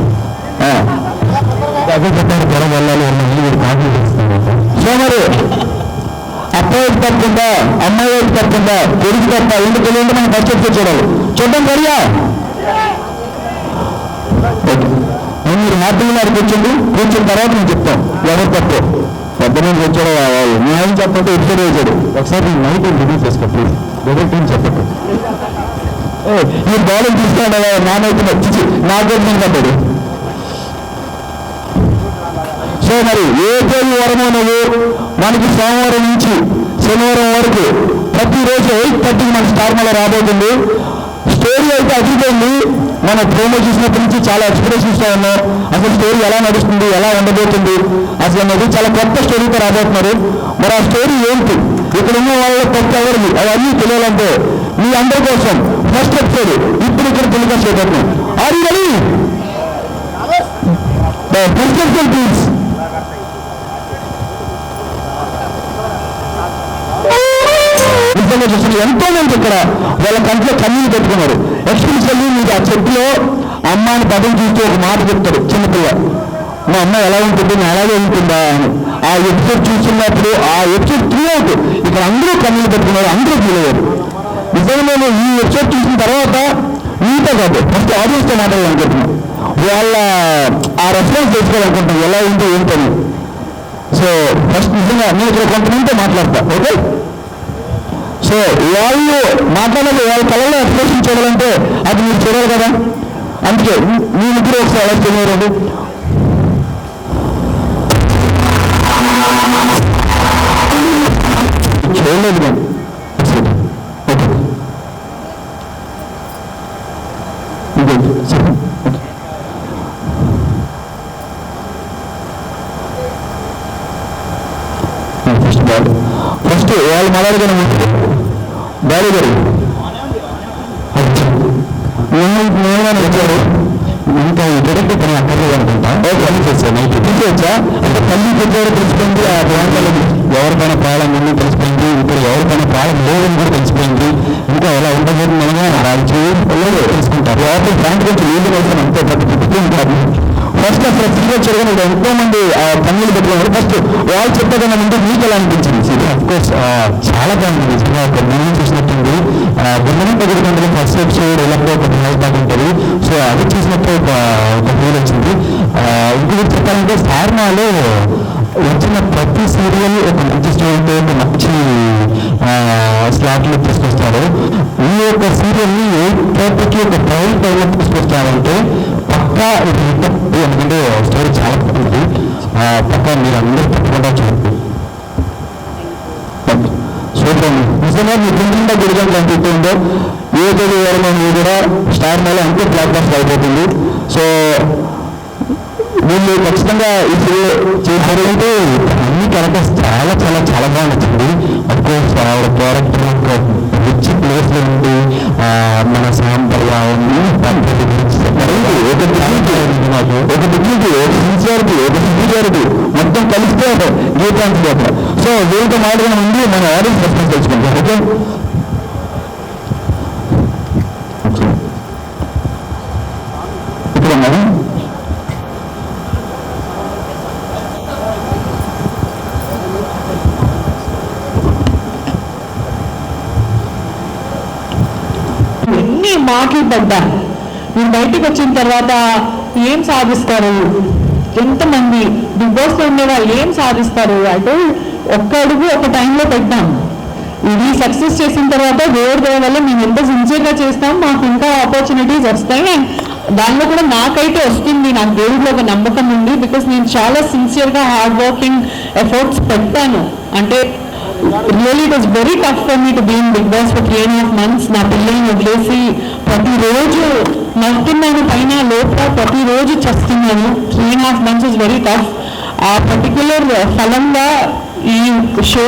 అదే చెప్పాను త్వర వెళ్ళాలి మీరు కాఫీ చేస్తాను. సో మరి అబ్బాయి తప్పకుండా అమ్మాయి తప్పకుండా కొడుకు తప్ప ఎందుకు తెలియంటే మనం ఫస్ట్ ఎప్పుడు చూడాలి. చూద్దాం సరియా? మీరు హ్యాపీగా కూర్చోండి. కూర్చున్న తర్వాత నేను చెప్తాం ఎవరు తప్పు. పెద్దనే వచ్చాడో కావాలి న్యాయం చెప్పంటే ఎప్పుడు వేసాడు. ఒకసారి నైట్ రిలీజ్ చేసుకో ప్లీజ్. డైరెక్ట్ చెప్పట్టు ఈ బాల్ తీసుకున్నాడు నానైతే నచ్చి నాకే కట్టాడు. సో మరి ఏ తేదీ వరమో నువ్వు మనకి సోమవారం నుంచి శనివారం వరకు ప్రతిరోజు 8:30 మన స్టార్ మళ్ళీ రాబోతుంది. స్టోరీ అయితే అదిపోయింది. మన ప్రోమో చూసినప్పటి నుంచి చాలా ఎక్స్ప్రెషన్స్ ఉన్నాం. అసలు స్టోరీ ఎలా నడుస్తుంది, ఎలా ఉండబోతుంది అసలు అనేది చాలా కొత్త స్టోరీతో రాబోతున్నారు. మరి ఆ స్టోరీ ఏంటి, ఇక్కడ ఉన్న వాళ్ళ కొత్త ఎవరిని అవన్నీ తెలియాలంటే మీ అందరి కోసం ఫస్ట్ ఎపిసోడ్ ఇప్పుడు ఇక్కడ టెలికాస్ట్ చేయబోతున్నాం. Are you ready? First episode please. నిజంగా చూసిన ఎంతో మంది ఇక్కడ వాళ్ళ కంట్లో కన్నీళ్ళు పెట్టుకున్నారు. ఎక్స్పెషల్లీ మీకు ఆ చెట్టులో అమ్మాని పదం చూస్తూ ఒక మాట చెప్తాడు చిన్నపిల్ల, మా అమ్మ ఎలా ఉంటుంది, నా అలాగే ఉంటుందా అని. ఆ ఎపిసోడ్ చూస్తున్నప్పుడు ఆ ఎపిసోడ్ త్రీ అవుట్ ఇక్కడ అందరూ కన్నీళ్ళు పెట్టుకున్నారు, అందరూ ఫీల్ అయ్యారు. నిజంగా నేను ఈ ఎపిసోడ్ చూసిన తర్వాత మీతో కాదు ఫస్ట్ ఆడియన్స్తో మాట్లాడాలనుకుంటున్నాను. వాళ్ళ ఆ రెస్పాన్స్ తెలుసుకోవాలనుకుంటున్నాను ఎలా ఉందో ఏంటని. సో ఫస్ట్ నిజంగా నేను ఇక్కడ కొంతమందితో మాట్లాడతా. ఓకే, సో వాళ్ళు మాట్లాడాలి, వాళ్ళ కళలో ఎక్స్ప్రెషన్ చూడాలంటే అది మీరు చూడాలి కదా. అందుకే మీ ముగ్గురు ఒకసారి ఎలా తెలియరండి. చూడలేదు నేను. ఫస్ట్ వాళ్ళు మాట్లాడుకునే బాడీ గారు నేను వచ్చారు ఇంకా డైరెక్ట్ పని అక్కర్లేదు అనుకుంటా. పని చేశాను తీసేవచ్చా అంటే తల్లి పెద్దవారు తెలిసిపోయింది. ఆ ప్రాంతాల్లో ఎవరికైనా ప్రాబ్లం ఉందని తెలిసిపోయింది, ఇక్కడ ఎవరికైనా ప్రాబ్లం లేదని కూడా తెలిసిపోయింది. ఇంకా ఎలా ఉండబోతుందనగా రాజకీయ తెలుసుకుంటారు. ఎవరికి ప్రాంతం గురించి ఏది వేస్తాను అంతే ప్రతి ఉంటారు. ఫస్ట్ అసలు ఫ్రీగా చేయడం ఎంతో మంది పనులు పెట్టుకున్నారు. ఫస్ట్ వాళ్ళు చెప్పేదన్నా ముందు మీకు ఎలా అనిపించింది? అఫ్కోర్స్ చాలా బాగుంది. నేను చూసినట్టుంది గుండె పెరుగుతుంటే ఫస్ట్ ఎపిసోడ్ ఎలాగో ఒక హైపాట్ ఉంటుంది. సో అది చూసినప్పుడు ఒక ఫీల్ వచ్చింది. ఇంకొకటి చెప్పాలంటే సార్నాలో వచ్చిన ప్రతి సీరియల్ ఒక మంచి స్టోరీతో ఒక మంచి స్లాట్లు తీసుకొస్తారు. ఈ యొక్క సీరియల్ని ఏ పేపర్కి ఒక ప్రైవేట్ టైంలో తీసుకొస్తారంటే పక్కా ఎందుకంటే స్టోరీ చాలా బాగుంది. పక్కా మీరు అందరూ తప్పకుండా చూడండి. చూడండి నిజంగా మీ గుండె గుడిగంటలు అనిపిస్తుందో ఏ తేదీ వరకు మీరు కూడా స్టార్ మేళ అంతే బ్లాక్ బస్టర్ అయిపోతుంది. సో వీళ్ళు ఖచ్చితంగా ఈ సీరియల్ చేశారంటే అన్ని క్యారెక్టర్స్ చాలా చాలా చాలా బాగా నచ్చింది. అఫ్కోర్స్ ఆవిడ క్యారెక్టర్ రిచ్ ప్లేస్లో ఉండి మన సాంప్రదాయం ఒక డిగ్నిటీ, ఒక సిన్సియారిటీ, ఒక సిన్సియారిటీ మొత్తం కలిస్తే గీతాంశ పాత్ర. సో వీళ్ళతో మాట్లాడిన ముందు మన ఆడియన్స్ రెస్పాన్స్ తెలుసుకుంటాం. ఓకే, ఇప్పుడు మనం మాటలు పడ్డాను. మీరు బయటకు వచ్చిన తర్వాత ఏం సాధిస్తారు, ఎంతమంది బిగ్ బాస్ లో ఉండే వాళ్ళు ఏం సాధిస్తారు అంటే ఒక్క అడుగు ఒక టైంలో పెట్టాం. ఇది సక్సెస్ చేసిన తర్వాత దేవుడి దయ వల్ల మేము ఎంత సిన్సియర్గా చేస్తాం, మాకు ఇంకా ఆపర్చునిటీస్ వస్తాయి. అండ్ దానిలో కూడా నాకైతే వస్తుంది, నాకు దేవుడిలో ఒక నమ్మకం ఉంది. బికాస్ నేను చాలా సిన్సియర్గా హార్డ్ వర్కింగ్ ఎఫర్ట్స్ పెట్టాను. అంటే really it was very tough for me to be in Bigg Boss for 3.5 months. నా పిల్లల్ని వదిలేసి ప్రతిరోజు నవ్వుతున్నాను, పైన లోపల ప్రతిరోజు చేస్తున్నాను. 3.5 months ఇస్ వెరీ టఫ్. ఆ పర్టిక్యులర్ ఫలంగా ఈ షో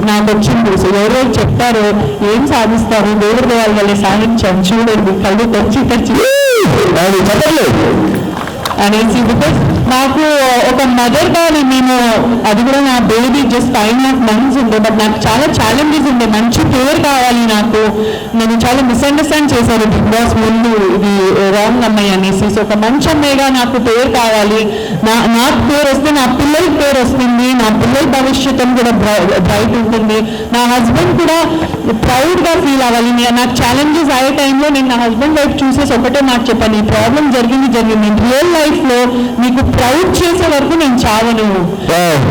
నాకు వచ్చింది. సో ఎవరెవరు చెప్తారో ఏం సాధిస్తారు, దేవుడి దేవాల వల్ల సాధించాను, చూడండి కళ్ళు తెచ్చి అనేసి. బికాస్ నాకు ఒక మదర్గా నేను, అది కూడా నా బేబీ జస్ట్ 5.5 months ఉండే, బట్ నాకు చాలా ఛాలెంజెస్ ఉండే. మంచి పేరు కావాలి నాకు. నేను చాలా మిస్అండర్స్టాండ్ చేశాను బిగ్ బాస్ ముందు, ఇది రాంగ్ అమ్మాయి అనేసి. సో ఒక మంచి అమ్మాయిగా నాకు పేరు కావాలి. నాకు పేరు వస్తే నా పిల్లలకి పేరు వస్తుంది, నా పిల్లల భవిష్యత్తు కూడా బ్రైట్ ఉంటుంది, నా హస్బెండ్ కూడా ప్రౌడ్గా ఫీల్ అవ్వాలి. నాకు ఛాలెంజెస్ అయ్యే టైంలో నేను నా హస్బెండ్ వైపు చూసేసి ఒకటే మాట చెప్పాను, ఈ ప్రాబ్లం జరిగింది. రియల్ లైఫ్లో మీకు ప్రౌడ్ చేసే వరకు నేను చావను.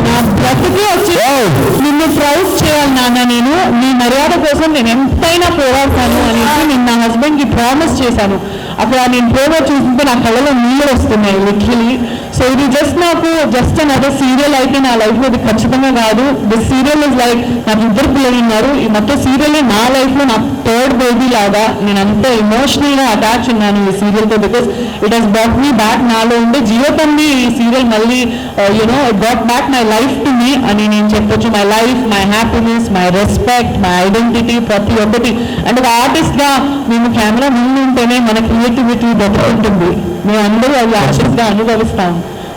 నా బ్రతికే వచ్చి నిన్ను ప్రౌడ్ చేయాలి నాన్న, నేను నీ మర్యాద కోసం నేను ఎంతైనా పోరాడతాను అనేసి నేను నా హస్బెండ్కి ప్రామిస్ చేశాను. అక్కడ నేను ప్రేమ చూస్తుంటే నా కళ్ళలో నీళ్ళు వస్తున్నాయి లిటరలీ. సో ఇది జస్ట్ అనదర్ సీరియల్ అయితే నా లైఫ్లో ఇది ఖచ్చితంగా కాదు. దిస్ సీరియల్ ఇస్ లైక్ నాకు 2 పిల్లలు ఉన్నారు. ఈ మొత్తం సీరియలే నా లైఫ్లో నా 3rd బేబీ లాగా. నేను అంత ఎమోషనల్గా అటాచ్ ఉన్నాను ఈ సీరియల్తో. Because it has brought me back. నాలో ఉండే జీవితాన్ని ఈ సీరియల్ మళ్ళీ you know it brought back my life to me అని నేను చెప్పొచ్చు. My life, my happiness, my respect, my identity, ప్రతి ఒక్కటి. అంటే ఒక ఆర్టిస్ట్గా మేము కెమెరా ముందు ఉంటేనే మన క్రియేటివిటీ బతుకుంటుంది. మేము అందరూ అది ఆర్టిస్ట్గా అనుభవిస్తాం.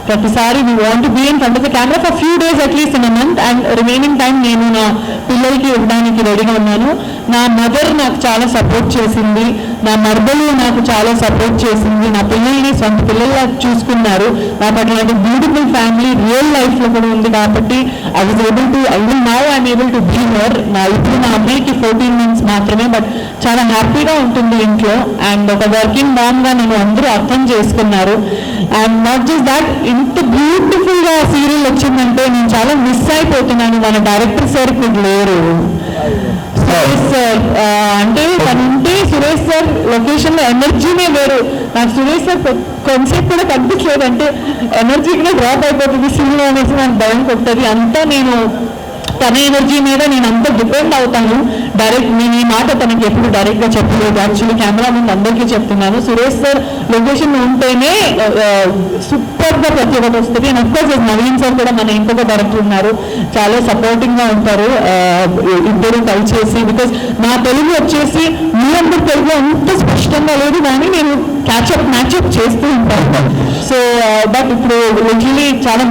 ప్రతిసారి we want be in front of the camera for few days at least in a month. And remaining time నేను నా పిల్లలకి ఇవ్వడానికి రెడీగా ఉన్నాను. నా మదర్ నాకు చాలా సపోర్ట్ చేసింది, నా మర్దలు నాకు చాలా సపోర్ట్ చేసింది, నా పిల్లల్ని సొంత పిల్లల్లా చూసుకున్నారు. నాకు అట్లాంటి బ్యూటిఫుల్ ఫ్యామిలీ రియల్ లైఫ్లో కూడా ఉంది కాబట్టి I was able to I'm able to be here. ఇప్పుడు నా అమ్మాయికి 14 months మాత్రమే, బట్ చాలా హ్యాపీగా ఉంటుంది ఇంట్లో. అండ్ ఒక వర్కింగ్ మామ్గా నన్ను అందరూ అర్థం చేసుకున్నారు. అండ్ నాట్ జస్ట్ దాట్, ఇంత బ్యూటిఫుల్గా సీరియల్ వచ్చిందంటే నేను చాలా మిస్ అయిపోతున్నాను. మన డైరెక్టర్ సార్ ఇప్పుడు లేరు, సురేష్ సార్. అంటే తనుంటే సురేష్ సార్ లొకేషన్లో ఎనర్జీనే వేరు. నాకు సురేష్ సార్ కొంచెంసేపు కూడా కనిపించలేదు, అంటే ఎనర్జీ కూడా డ్రాప్ అయిపోతుంది సీన్లో అనేసి నాకు భయం కొట్టది. అంతా నేను తన ఎనర్జీ మీద నేను అంత డిపెండ్ అవుతాను. నేను ఈ మాట తనకి ఎప్పుడు డైరెక్ట్గా చెప్పలేదు, యాక్చువల్లీ కెమెరా ముందు అందరికీ చెప్తున్నాను. సురేష్ సార్ లొకేషన్ ఉంటేనే సూపర్గా ప్రతి ఒక్కటి వస్తుంది. అండ్ అఫ్కోర్స్ నవీన్ సార్ కూడా మన ఇంకొక డైరెక్టర్ ఉన్నారు, చాలా సపోర్టింగ్గా ఉంటారు. ఇద్దరు కలిసేసి, బికాస్ నా తెలుగు వచ్చేసి మీ అందరు తెలుగు అంత స్పష్టంగా లేదు, కానీ నేను మ్యాచ్అప్ చేస్తూ ఉంటాను. సో బట్ ఇప్పుడు లిటరలీ చాలా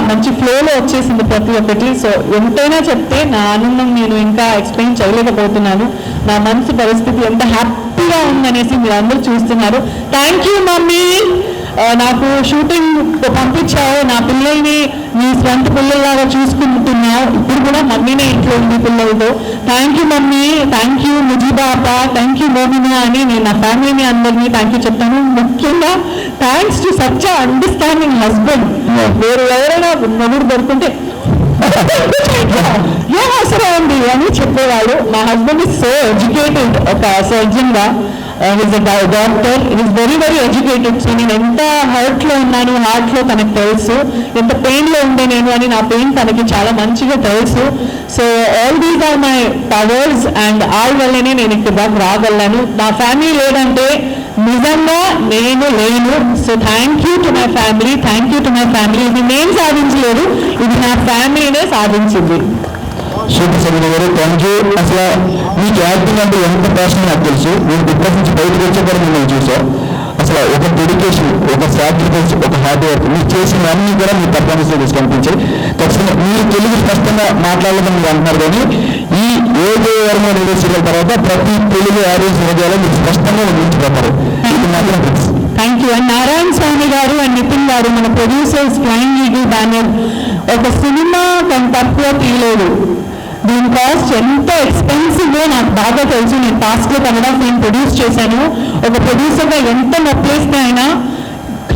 మంచి ఫ్లోలో వచ్చేసింది ప్రతి ఒక్కటి. సో ఎంతైనా చెప్తే నా ఆనందం నేను ఇంకా ఎక్స్ప్లెయిన్ చేయలేకపోతున్నాను. నా మనసు పరిస్థితి ఎంత హ్యాపీగా ఉందనేసి మీరు అందరూ చూస్తున్నారు. థ్యాంక్ యూ మమ్మీ, నాకు షూటింగ్ పంపించావు, నా పిల్లల్ని నీ స్వంత పిల్లల్లాగా చూసుకుంటున్నావు. ఇప్పుడు కూడా మమ్మీనే ఇంట్లో ఉంది పిల్లలతో. Thank you mummy, thank you Mujeeba అప్ప, థ్యాంక్ యూ మోమినా అని నేను నా ఫ్యామిలీని అందరినీ థ్యాంక్ యూ చెప్తాను. ముఖ్యంగా thanks to such understanding husband. వేరే ఎవరైనా మొగుడు దొరుకుంటే ఏం అవసరం ఉంది అని చెప్పేవాళ్ళు. మా హస్బెండ్ ఇస్ సో ఎడ్యుకేటెడ్, ఒక సర్జన్గా is a doctor, is very educated. So నేను ఎంత హర్ట్లో ఉన్నాను, హార్ట్లో తనకు తెలుసు, ఎంత పెయిన్లో ఉండే నేను అని నా పెయిన్ తనకి చాలా మంచిగా తెలుసు. So all these are my powers and all వల్లనే నేను ఇక్కడ దాకా రాగలను. నా ఫ్యామిలీ లేదంటే నిజంగా నేను లేను. So thank you to my family, thank you to my family. ఇది నేను సాధించలేదు, ఇది నా ఫ్యామిలీనే సాధించింది. సూపర్ సభ్యుల గారు, థ్యాంక్ యూ. అసలు మీకు యాక్టింగ్ అంటే ఎంత ప్యాషన్ నాకు తెలుసు. మీరు డిప్రెస్ నుంచి బయటకు వచ్చేప్పుడు మిమ్మల్ని చూసాం. అసలు ఒక డెడికేషన్, ఒక సాక్రిఫైస్, ఒక హార్డ్ వర్క్ మీరు చేసినవన్నీ కూడా మీ పర్ఫార్మెన్స్లో చూసి కనిపించాయి. ఖచ్చితంగా మీరు తెలుగు స్పష్టంగా మాట్లాడలేదని మీరు అంటున్నారు, కానీ ఈ ఏదో వర్మ సీరియల్ తర్వాత ప్రతి తెలుగు ఆడియన్స్ మీడియాలో మీరు స్పష్టంగా నిలిచిపోతారు. ఇది మాత్రం తెలుసు. Thank you. అండ్ నారాయణ స్వామి గారు అండ్ నితిన్ గారు, మన ప్రొడ్యూసర్స్, ఫ్లయింగ్ ఈగిల్ బ్యానర్, ఒక సినిమా తను తక్కువ తీయలేదు. దీని కాస్ట్ ఎంతో ఎక్స్పెన్సివ్ నాకు బాగా తెలుసు. నేను పాస్ట్ లో కన్నడ ఫిల్మ్ ప్రొడ్యూస్ చేశాను. ఒక ప్రొడ్యూసర్గా ఎంత నొప్పేస్తే అయినా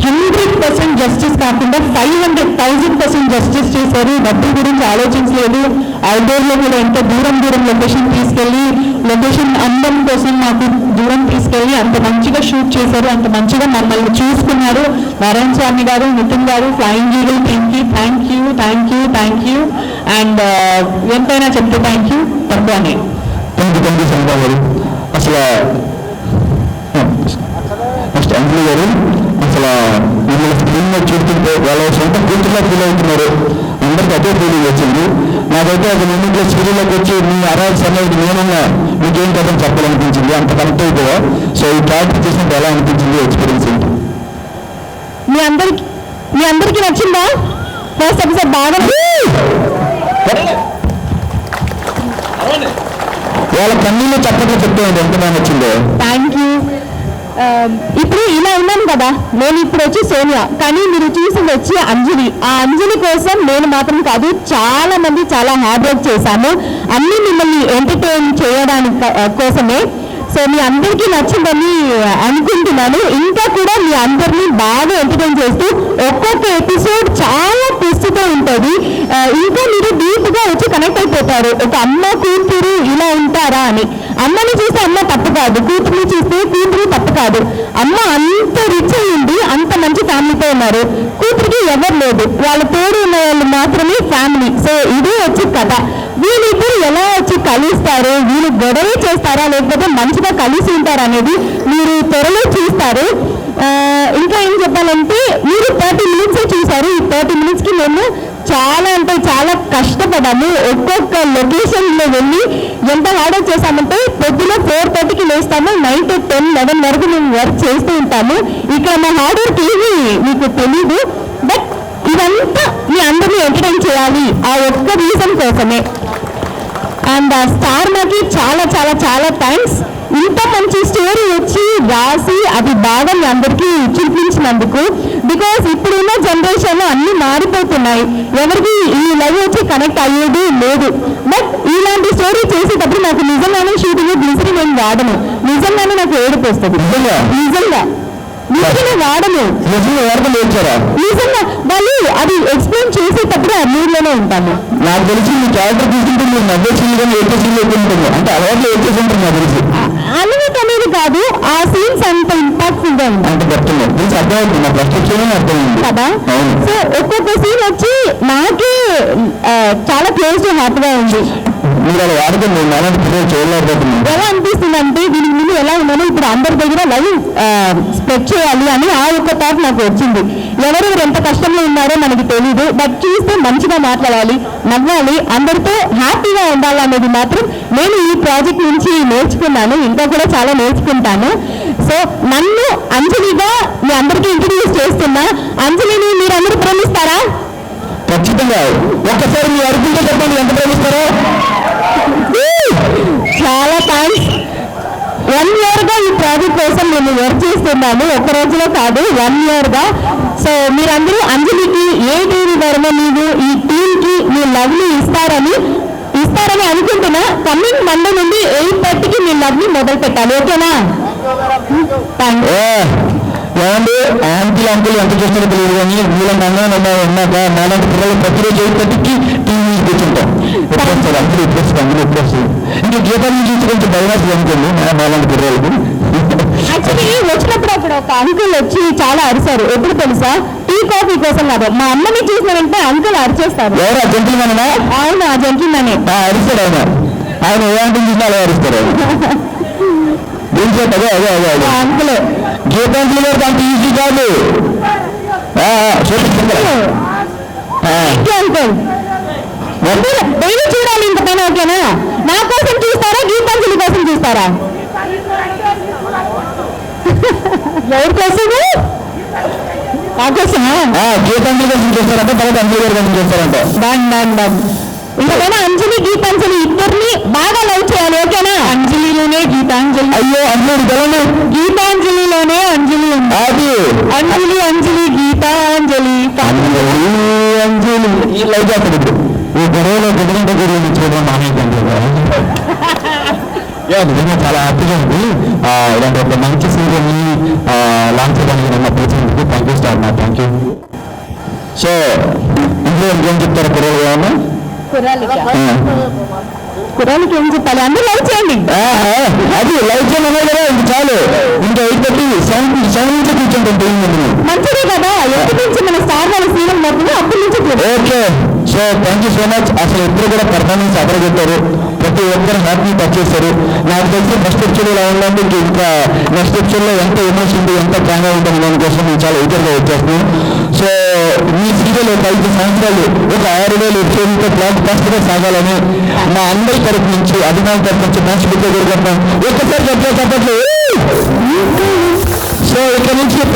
100% జస్టిస్ కాకుండా 500,000% జస్టిస్ చేశారు. డబ్బు గురించి ఆలోచించలేదు. అవుట్డోర్లో కూడా ఎంతో దూరం లొకేషన్ తీసుకెళ్ళి, లొకేషన్ అందం కోసం మాకు దూరం తీసుకెళ్ళి అంత మంచిగా షూట్ చేశారు. అంత మంచిగా మమ్మల్ని చూసుకున్నారు. నారాయణ స్వామి గారు, నితిన్ గారు, ఫ్లయింగ్ ఈగల్ టీమ్కి థ్యాంక్ యూ. అండ్ ఎంతైనా చెప్తే థ్యాంక్ యూ తక్కువనే. థ్యాంక్ యూ సంధ్య గారు. అసలు నెక్స్ట్ అంజలి గారు, అసలు మిమ్మల్ని స్క్రీన్ మీద చూస్తుంటే వాళ్ళ సొంత కూతురులో ఫీల్ అవుతున్నారు. అందరికీ అదే ఫీలింగ్ వచ్చింది. నాకైతే ఒక మూమెంట్లో స్టూడియోలోకి వచ్చి మీ అరాజ్ అనేది నేనన్నా మీకేం కథ చెప్పాలనిపించింది. అంత కనెక్ట్ అయిపోయా. సో ఈ క్యారెక్టర్ చేసినప్పుడు ఎలా అనిపించింది, ఎక్స్పీరియన్స్ ఏంటి? మీ అందరికీ నచ్చిందా? ఫస్ట్ ఎపిసోడ్ బాగా వాళ్ళ కన్నీళ్ళు చెప్పట్లు చెప్తామండి ఎంత బాగా నచ్చిందో. Thank you. ఇప్పుడు ఇలా ఉన్నాను కదా, నేను ఇప్పుడు వచ్చి సోనియా, కానీ మీరు చూసింది వచ్చి అంజలి. ఆ అంజలి కోసం నేను మాత్రం కాదు, చాలా మంది చాలా హార్డ్ వర్క్ చేశాను. అన్ని మిమ్మల్ని ఎంటర్టైన్ చేయడానికి కోసమే. సో మీ అందరికీ నచ్చిందని అనుకుంటున్నాను. ఇంకా కూడా మీ అందరినీ బాగా ఎంటర్టైన్ చేస్తూ ఒక్కొక్క ఎపిసోడ్ చాలా ట్విస్ట్తో ఉంటుంది. ఇంకా మీరు డీప్గా వచ్చి కనెక్ట్ అయిపోతారు. ఒక అమ్మ కూతురు ఇలా ఉంటారా అని. అమ్మని చూస్తే అమ్మ తప్పు కాదు, కూతురుని చూస్తే కూతురు తప్పు కాదు. అమ్మ అంత రిచ్ అయ్యింది, అంత మంచి ఫ్యామిలీతో ఉన్నారు. కూతురికి ఎవరు లేదు, వాళ్ళ తోడు ఉన్న వాళ్ళు మాత్రమే ఫ్యామిలీ. సో ఇదే వచ్చి కథ. వీళ్ళిద్దరు ఎలా వచ్చి కలుస్తారు, వీళ్ళు గొడవ చేస్తారా లేకపోతే మంచిగా కలిసి ఉంటారా అనేది మీరు త్వరలో చూస్తారు. ఇంకా ఏం చెప్పాలంటే, మీరు 30 minutes చూసారు. ఈ 30 minutesకి మేము చాలా అంటే చాలా కష్టపడ్డాము. ఒక్కొక్క లొకేషన్లో వెళ్ళి ఎంత హార్డ్ వర్క్ చేస్తామంటే, పొద్దున 4:30కి లేస్తాము, నైట్ 10-11 వరకు మేము వర్క్ చేస్తూ ఉంటాము. ఇక్కడ మా హార్డ్ వర్క్ ఏమి మీకు తెలీదు, బట్ ఇదంతా మీ అందరినీ ఎంటర్టైన్ చేయాలి ఆ ఒక్క రీజన్ కోసమే. అండ్ స్టార్ మాకి చాలా చాలా చాలా థ్యాంక్స్. ఇంత మంచి స్టోరీ వచ్చి రాసి అది బాగా మీ అందరికీ చూపించినందుకు. బికాస్ ఇప్పుడున్న జనరేషన్లో అన్నీ మారిపోతున్నాయి, ఎవరికి ఈ లైవ్ వచ్చి కనెక్ట్ అయ్యేది లేదు. బట్ ఇలాంటి స్టోరీ చేసేటప్పుడు నాకు నిజంగానే షూటింగ్ గ్లిసరిన్ నేను వాడను. నిజంగానే నాకు ఏడుపు వస్తుంది. నిజంగా వాడను. నిజంగా వాళ్ళు అది ఎక్స్ప్లెయిన్ చేసేటప్పుడు ఆ మూడ్లోనే ఉంటాను. నాకు తెలిసి మీ క్యారెక్టర్ తీసుకుంటే మీరు నవ్వే సీన్ కానీ ఏకే సీన్ ఉంటుంది, అంటే అలవాట్లు ఏకే ఉంటుంది. నాకు తెలిసి అలవాటు అనేది కాదు, ఆ సీన్స్ అంత ఇంపాక్ట్ఫుల్ గా ఉంది. అంత చెప్తున్నారు తెలిసి అర్థమైంది, నా ఫస్ట్ అర్థమైంది కదా. సో ఒక్కొక్క సీన్ వచ్చి నాకే చాలా క్లోజ్ టు హార్ట్ గా ఉంది. మీరు అలా వాడుతుంది చేయలేకపోతుంది. ఎలా అనిపిస్తుంది అంటే, దీనికి ముందు ఎలా ఉన్నానో ఇప్పుడు అందరి దగ్గర లైవ్ స్ప్రెడ్ చేయాలి అని ఆ ఒక్క థాట్ నాకు వచ్చింది. ఎవరెవరు ఎంత కష్టంలో ఉన్నారో మనకి తెలీదు, బట్ చూస్తే మంచిగా మాట్లాడాలి, నవ్వాలి, అందరితో హ్యాపీగా ఉండాలి అనేది మాత్రం నేను ఈ ప్రాజెక్ట్ నుంచి నేర్చుకున్నాను. ఇంకా కూడా చాలా నేర్చుకుంటాను. సో నన్ను అంజలిగా మీ అందరికీ ఇంట్రడ్యూస్ చేస్తున్నా. అంజలిని మీరు అందరూ ప్రేమిస్తారా? ఖచ్చితంగా. ఒక్కసారి మీ అడుగుంటే చెప్పండి, ఎంత ప్రేమిస్తారో. చాలా థ్యాంక్స్. 1 year గా ఈ ప్రాజెక్ట్ కోసం నేను వర్క్ చేస్తున్నాను, ఒక్క రోజులో కాదు, 1 year గా. సో మీరందరూ అంజలికి ఏ టీవీ వర్మ మీరు ఈ టీంకి మీ లవ్ని ఇస్తారని అనుకుంటున్నా. కమింగ్ మండే నుండి 8:30కి మీ లవ్ని మొదలు పెట్టాలి, ఓకేనా? Thank you. ఏమండి ఆంటీలు అంకులు ఎంత చూస్తారో తెలియదు కానీ వీళ్ళని ఉన్నాక నాలాంటి పిల్లలు ప్రతిరోజు 8:30కి టీవీ కూర్చుంటాం. ఎప్పుడు వస్తారు అందరూ, ఎప్పుడు వస్తారు అందరూ, ఎప్పుడు వస్తారు. ఇంకా గీతాన్ని చూసి కొంచెం భయమాసి అనుకోండి నాలాంటి పిల్లలకు. యాక్చువల్లీ వచ్చినప్పుడు అప్పుడు ఒక అంకుల్ వచ్చి చాలా అరిశారు. ఎప్పుడు తెలుసా? టీ కాఫీ కోసం కాదు, మా అమ్మని చూసిన వెంటనే అంకుల్ అరిచేస్తారు. ఎవరు ఆ జంతువులమేనా? అవును, ఆ జంతువులనే అరిస్తాడు ఆయన ఏ ఆంటీ చూసినా అలా అరిస్తారు. అదే అదే అదే అదే అంకుల్. గీతాంజలి గారు అంత ఈజీ కాదు. అంకుల్ డైలీ చూడాలి ఇంత పైన, ఓకేనా? నా కోసం చూస్తారా, గీతాంజలి కోసం చూస్తారా? ఎవరి కోసము? నా కోసమా? గీతాంజలి కోసం చూస్తారంటే తర్వాత అంజలి గారి కోసం చూస్తారంట. ఇంకైనా అంజలి గీతాంజలి ఇద్దరిని బాగా లవ్ చేయాలి, ఓకేనా? అంజలిలోనే గీతాంజలి. అయ్యో అంజలి గలను గీతాంజలిలోనే అంజలి ఉంది. అది అంజలి అంజలి గీతాంజలి అంజలి ఈ లవ్ చేస్తాడు. ఈ గొడవలో గుడ్డంటే గురించి చూడడం మానేద్దాం. నిజంగా చాలా హ్యాపీగా ఉంది. ఇలాంటి ఒక మంచి సీరియల్ని లాంచ్ చేయడానికి నన్ను పిలిచినందుకు thank you star. Thank you. So ఇంట్లో ఏం చెప్తారు కుర్రలు ఏమన్నా? కుర్రాళ్ళకి ఏం చెప్పాలి? అందరూ లైక్ చేయండి. అది లైక్ చేయడం కదా, ఇంక చాలు. ఇంకా 8:30 7 నుంచి కూర్చుంటుంది. మంచిదే కదా, ఎప్పటి నుంచి మన స్టార్ వాళ్ళ సీరియల్ మొత్తం అప్పటి నుంచి. Okay, so thank you so much. అసలు ఇద్దరు కూడా పర్ఫార్మెన్స్ అదరగొట్టారు. ప్రతి ఒక్కరు హ్యాపీ టచ్ చేశారు. నాకు తెలిసి ఫస్ట్ ఎపిసోడ్ ఇలా ఉందంటే ఇంకా నెక్స్ట్ ఎపిసోడ్ లో ఎంత ఎమోషన్ ఉంది, ఎంత ప్రాంగా ఉంటుంది దానికోసం నేను చాలా ఎదురుగా వచ్చేస్తున్నాను. సో మీ సీరియల్ ఒక 5 సంవత్సరాలు ఒక 6,000 ఎపిసోడ్లతో బ్లాక్ బస్టర్గా సాగాలని మా అందరి తరఫు నుంచి, అభిమానుల తరఫు నుంచి మంచి బిడ్డ కోరుకుంటున్నాం. ఒక్కసారి చెప్పట్లేదు. సో ఇక్కడ నుంచి